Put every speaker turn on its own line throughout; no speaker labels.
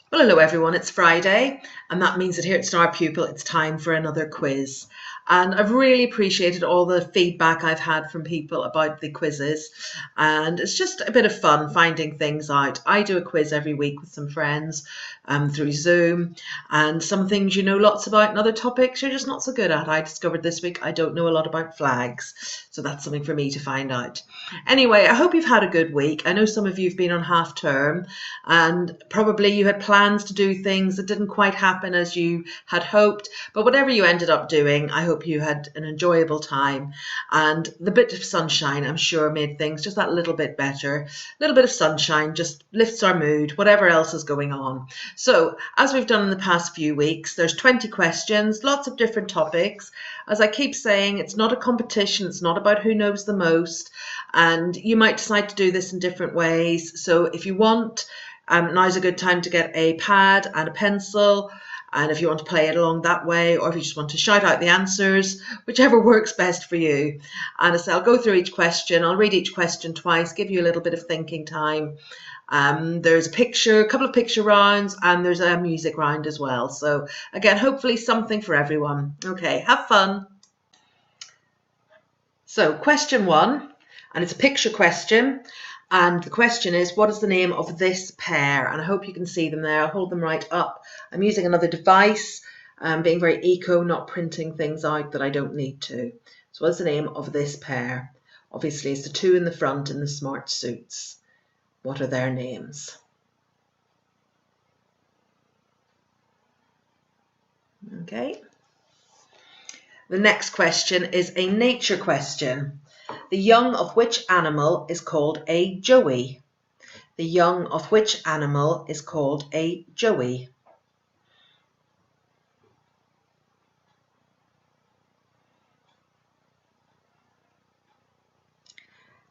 Well, hello everyone, it's Friday, and that means that here at Star Pupil it's time for another quiz. And I've really appreciated all the feedback I've had from people about the quizzes, and it's just a bit of fun finding things out. I do a quiz every week with some friends through Zoom, and some things you know lots about, and other topics you're just not so good at. I discovered this week I don't know a lot about flags, so that's something for me to find out. Anyway, I hope you've had a good week. I know some of you have been on half term, and probably you had plans to do things that didn't quite happen as you had hoped, but whatever you ended up doing, I hope you had an enjoyable time, and the bit of sunshine I'm sure made things just that little bit better. A little bit of sunshine just lifts our mood, whatever else is going on. So as we've done in the past few weeks, there's 20 questions, lots of different topics. As I keep saying, it's not a competition, it's not about who knows the most, and you might decide to do this in different ways. So if you want, now's a good time to get a pad and a pencil, and if you want to play it along that way, or if you just want to shout out the answers, whichever works best for you. And as I'll go through each question, I'll read each question twice, give you a little bit of thinking time. There's a couple of picture rounds, and there's a music round as well. So again, hopefully something for everyone. Okay, have fun. So question one, and it's a picture question. And the question is, what is the name of this pair? And I hope you can see them there. I'll hold them right up. I'm using another device, being very eco, not printing things out that I don't need to. So what's the name of this pair? Obviously, it's the two in the front in the smart suits. What are their names? Okay. The next question is a nature question. The young of which animal is called a joey? The young of which animal is called a joey?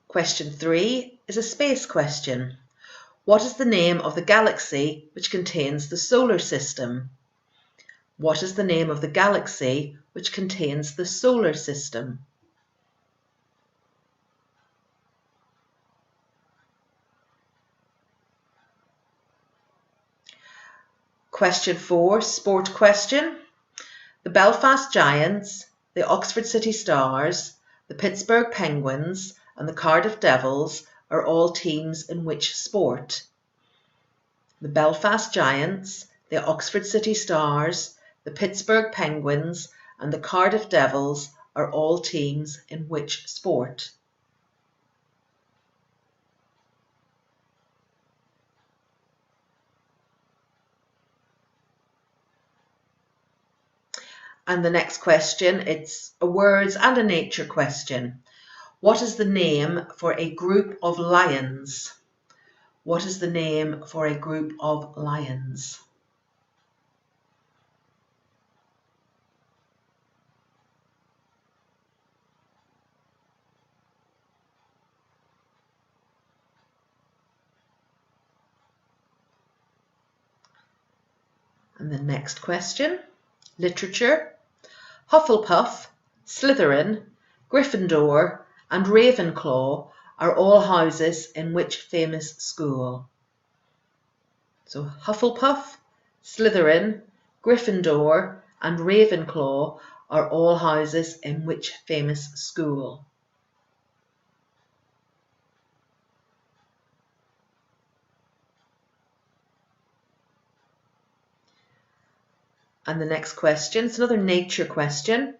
Question 3 is a space question. What is the name of the galaxy which contains the solar system? What is the name of the galaxy which contains the solar system? Question 4, sport question. The Belfast Giants, the Oxford City Stars, the Pittsburgh Penguins, and the Cardiff Devils are all teams in which sport? The Belfast Giants, the Oxford City Stars, the Pittsburgh Penguins, and the Cardiff Devils are all teams in which sport? And the next question, it's a words and a nature question. What is the name for a group of lions? What is the name for a group of lions? And the next question, literature. Hufflepuff, Slytherin, Gryffindor, and Ravenclaw are all houses in which famous school? So Hufflepuff, Slytherin, Gryffindor, and Ravenclaw are all houses in which famous school? And the next question is another nature question.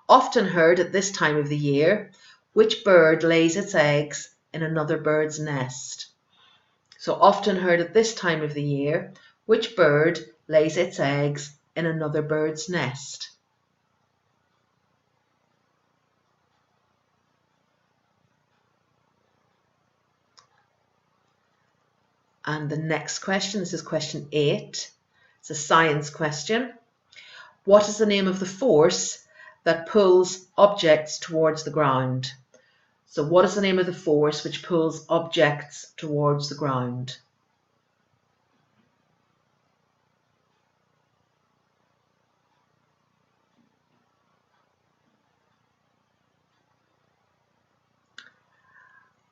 Often heard at this time of the year, which bird lays its eggs in another bird's nest? So often heard at this time of the year, which bird lays its eggs in another bird's nest? And the next question, this is question 8. It's a science question. What is the name of the force that pulls objects towards the ground? So what is the name of the force which pulls objects towards the ground?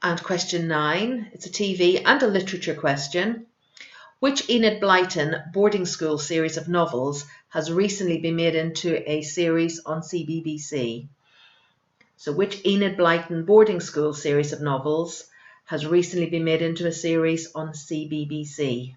And question 9, it's a TV and a literature question. Which Enid Blyton boarding school series of novels has recently been made into a series on CBBC? So which Enid Blyton boarding school series of novels has recently been made into a series on CBBC?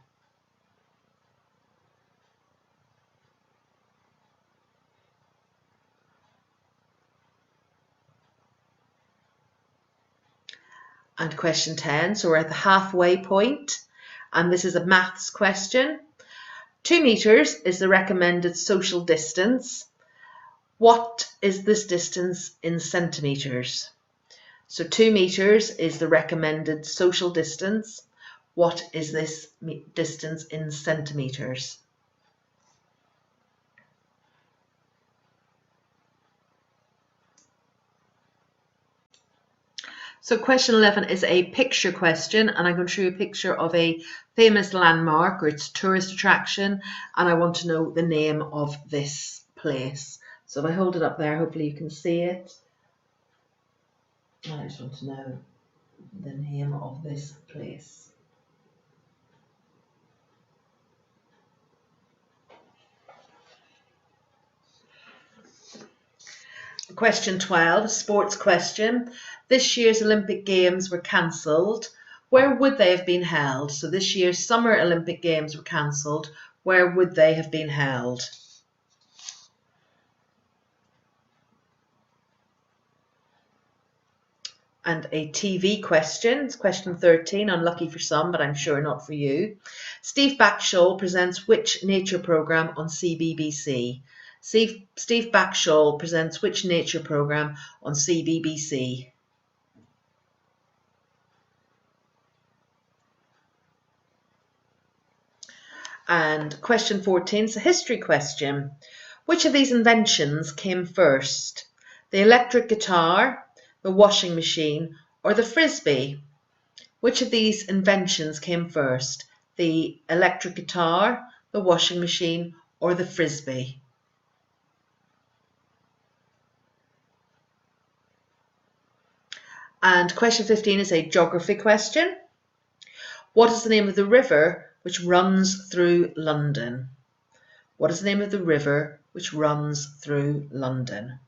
And question 10, so we're at the halfway point, and this is a maths question. 2 meters is the recommended social distance. What is this distance in centimeters? So 2 meters is the recommended social distance. What is this distance in centimeters? So question 11 is a picture question, and I'm going to show you a picture of a famous landmark, or its tourist attraction, and I want to know the name of this place. So if I hold it up there, hopefully you can see it. I just want to know the name of this place. Question 12, sports question. This year's Olympic Games were cancelled. Where would they have been held? So this year's Summer Olympic Games were cancelled. Where would they have been held? And a TV question. It's question 13, unlucky for some, but I'm sure not for you. Steve Backshall presents which nature programme on CBBC? Steve Backshall presents which nature programme on CBBC? And question 14 is a history question. Which of these inventions came first? The electric guitar, the washing machine, or the frisbee? Which of these inventions came first? The electric guitar, the washing machine, or the frisbee? And question 15 is a geography question. What is the name of the river which runs through London? What is the name of the river which runs through London?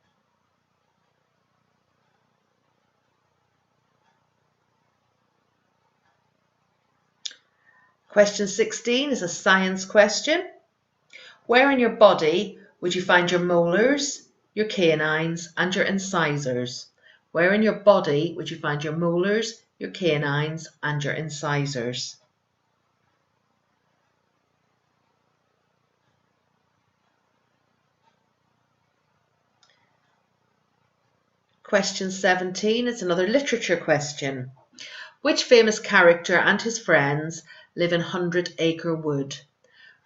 Question 16 is a science question. Where in your body would you find your molars, your canines, and your incisors? Where in your body would you find your molars, your canines, and your incisors? Question 17 is another literature question. Which famous character and his friends live in 100 Acre Wood?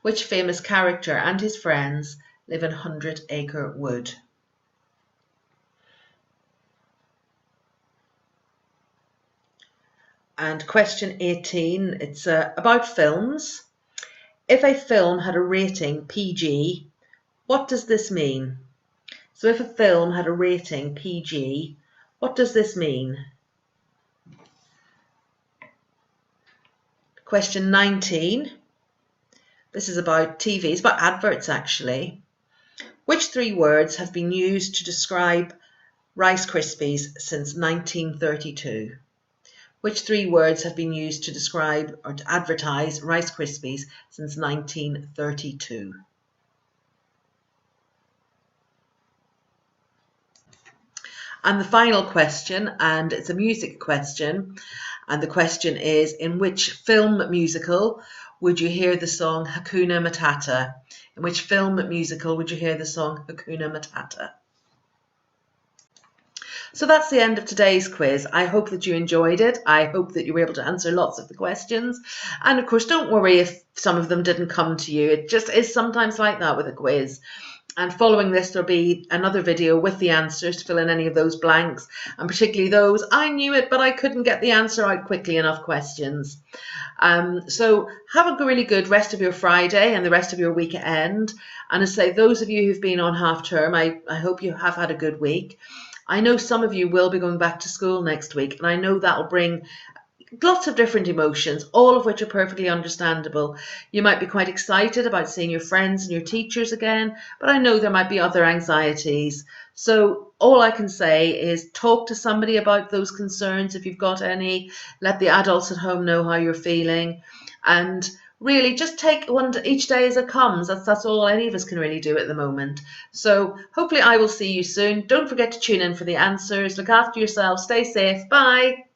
Which famous character and his friends live in 100 Acre Wood? And question 18, it's about films. If a film had a rating PG, what does this mean? So if a film had a rating PG, what does this mean? Question 19, this is about TV, it's about adverts actually. Which 3 words have been used to describe Rice Krispies since 1932? Which 3 words have been used to describe or to advertise Rice Krispies since 1932? And the final question, and it's a music question, and the question is, in which film musical would you hear the song Hakuna Matata? In which film musical would you hear the song Hakuna Matata? So that's the end of today's quiz. I hope that you enjoyed it. I hope that you were able to answer lots of the questions. And of course, don't worry if some of them didn't come to you. It just is sometimes like that with a quiz. And following this, there'll be another video with the answers to fill in any of those blanks, and particularly those, I knew it, but I couldn't get the answer out quickly enough questions. So have a really good rest of your Friday and the rest of your weekend. And as I say, those of you who've been on half term, I hope you have had a good week. I know some of you will be going back to school next week, and I know that'll bring lots of different emotions, all of which are perfectly understandable. You might be quite excited about seeing your friends and your teachers again, but I know there might be other anxieties. So all I can say is talk to somebody about those concerns if you've got any. Let the adults at home know how you're feeling, and really just take each day as it comes. That's all any of us can really do at the moment. So hopefully I will see you soon. Don't forget to tune in for the answers. Look after yourself. Stay safe. Bye.